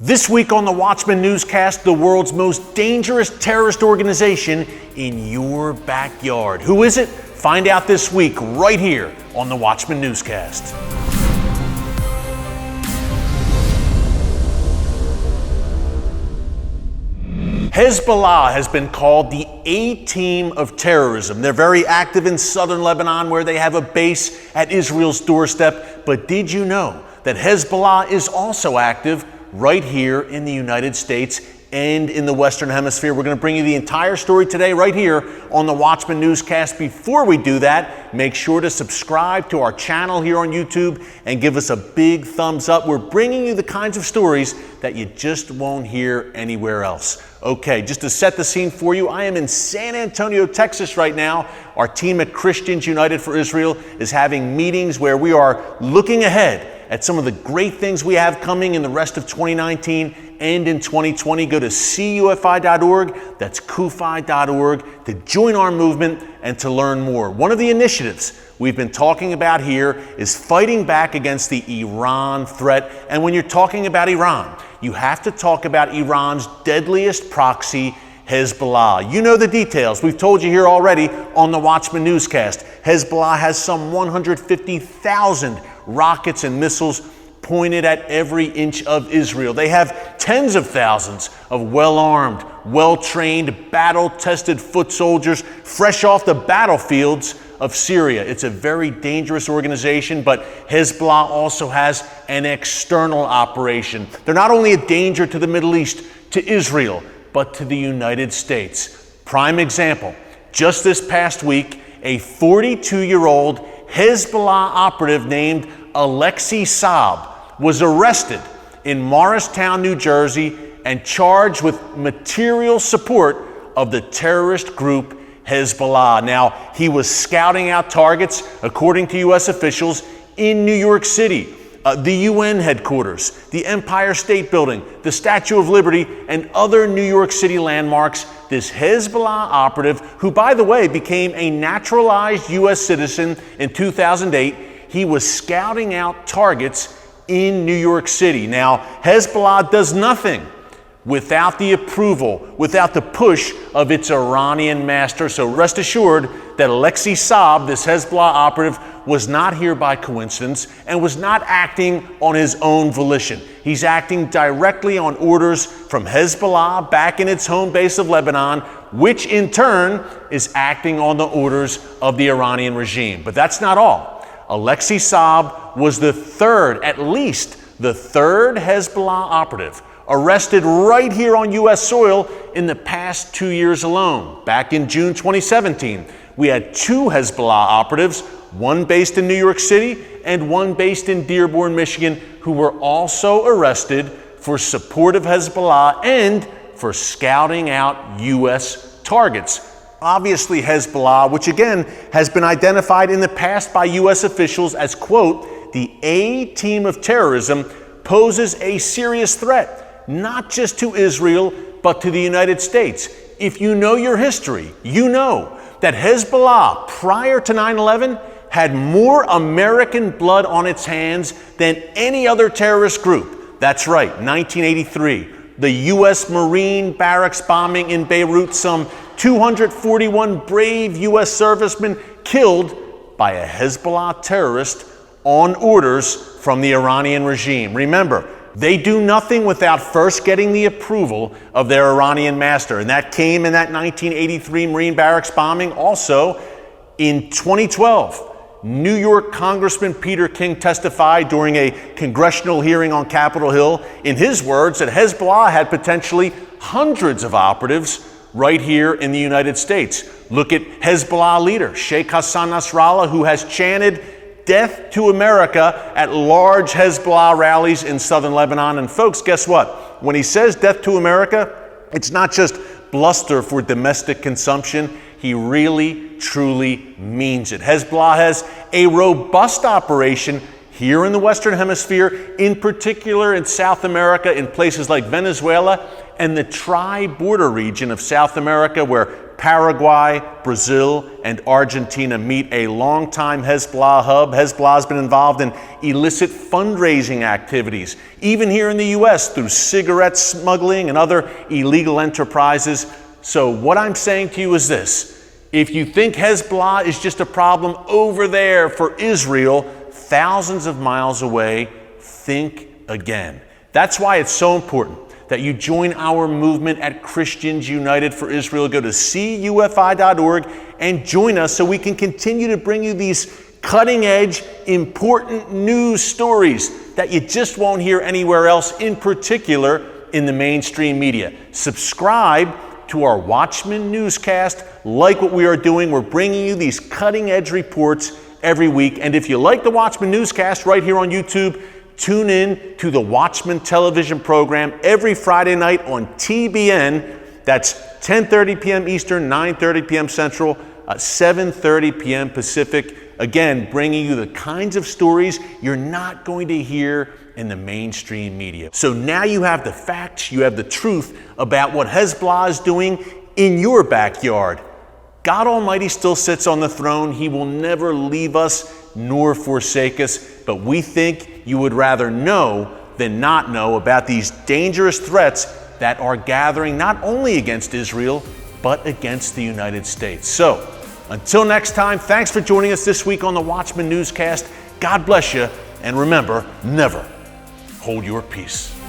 This week on the Watchman Newscast, the world's most dangerous terrorist organization in your backyard. Who is it? Find out this week right here on the Watchman Newscast. Hezbollah has been called the A-team of terrorism. They're very active in southern Lebanon, where they have a base at Israel's doorstep. But did you know that Hezbollah is also active right here in the United States and in the Western Hemisphere? We're going to bring you the entire story today right here on the Watchman Newscast. Before we do that, make sure to subscribe to our channel here on YouTube and give us a big thumbs up. We're bringing you the kinds of stories that you just won't hear anywhere else. Okay, just to set the scene for you, I am in San Antonio, Texas right now. Our team at Christians United for Israel is having meetings where we are looking ahead at some of the great things we have coming in the rest of 2019 and in 2020. Go to cufi.org, that's cufi.org, to join our movement and to learn more. One of the initiatives we've been talking about here is fighting back against the Iran threat. And when you're talking about Iran, you have to talk about Iran's deadliest proxy, Hezbollah. You know the details. We've told you here already on the Watchman Newscast. Hezbollah has some 150,000 rockets and missiles pointed at every inch of Israel. They have tens of thousands of well-armed, well-trained, battle-tested foot soldiers fresh off the battlefields of Syria. It's a very dangerous organization, but Hezbollah also has an external operation. They're not only a danger to the Middle East, to Israel, but to the United States. Prime example, just this past week, a 42-year-old Hezbollah operative named Alexei Saab was arrested in Morristown, New Jersey, and charged with material support of the terrorist group Hezbollah. Now, he was scouting out targets, according to U.S. officials, in New York City, the UN headquarters, the Empire State Building, the Statue of Liberty, and other New York City landmarks. This Hezbollah operative, who, by the way, became a naturalized U.S. citizen in 2008, he was scouting out targets in New York City. Now, Hezbollah does nothing without the approval, without the push of its Iranian master. So rest assured that Alexei Saab, this Hezbollah operative, was not here by coincidence and was not acting on his own volition. He's acting directly on orders from Hezbollah back in its home base of Lebanon, which in turn is acting on the orders of the Iranian regime. But that's not all. Alexei Saab was the third, at least the third Hezbollah operative arrested right here on U.S. soil in the past 2 years alone. Back in June 2017, we had two Hezbollah operatives, one based in New York City and one based in Dearborn, Michigan, who were also arrested for support of Hezbollah and for scouting out U.S. targets. Obviously, Hezbollah, which again has been identified in the past by U.S. officials as, quote, the A-team of terrorism, poses a serious threat, not just to Israel, but to the United States. If you know your history, you know that Hezbollah, prior to 9/11, had more American blood on its hands than any other terrorist group. That's right, 1983, the U.S. Marine barracks bombing in Beirut, some 241 brave U.S. servicemen killed by a Hezbollah terrorist on orders from the Iranian regime. Remember, they do nothing without first getting the approval of their Iranian master. And that came in that 1983 Marine barracks bombing. Also, in 2012, New York Congressman Peter King testified during a congressional hearing on Capitol Hill, in his words, that Hezbollah had potentially hundreds of operatives right here in the United States. Look at Hezbollah leader Sheikh Hassan Nasrallah, who has chanted "Death to America" at large Hezbollah rallies in southern Lebanon. And folks, guess what? When he says "Death to America," it's not just bluster for domestic consumption. He really, truly means it. Hezbollah has a robust operation here in the Western Hemisphere, in particular in South America, in places like Venezuela and the tri-border region of South America, where Paraguay, Brazil, and Argentina meet a longtime Hezbollah hub. Hezbollah has been involved in illicit fundraising activities, even here in the U.S. through cigarette smuggling and other illegal enterprises. So what I'm saying to you is this: if you think Hezbollah is just a problem over there for Israel, thousands of miles away, think again. That's why it's so important that you join our movement at Christians United for Israel. Go to cufi.org and join us so we can continue to bring you these cutting-edge, important news stories that you just won't hear anywhere else, in particular in the mainstream media. Subscribe to our Watchman newscast. Like what we are doing, we're bringing you these cutting-edge reports every week. And if you like the Watchman newscast right here on YouTube, tune in to the Watchman television program every Friday night on TBN. That's 10:30 p.m. Eastern, 9:30 p.m. Central, 7:30 p.m. Pacific. Again, bringing you the kinds of stories you're not going to hear in the mainstream media. So now you have the facts, you have the truth about what Hezbollah is doing in your backyard. God Almighty still sits on the throne. He will never leave us nor forsake us, but we think you would rather know than not know about these dangerous threats that are gathering not only against Israel, but against the United States. So, until next time, thanks for joining us this week on the Watchman newscast. God bless you, and remember, never hold your peace.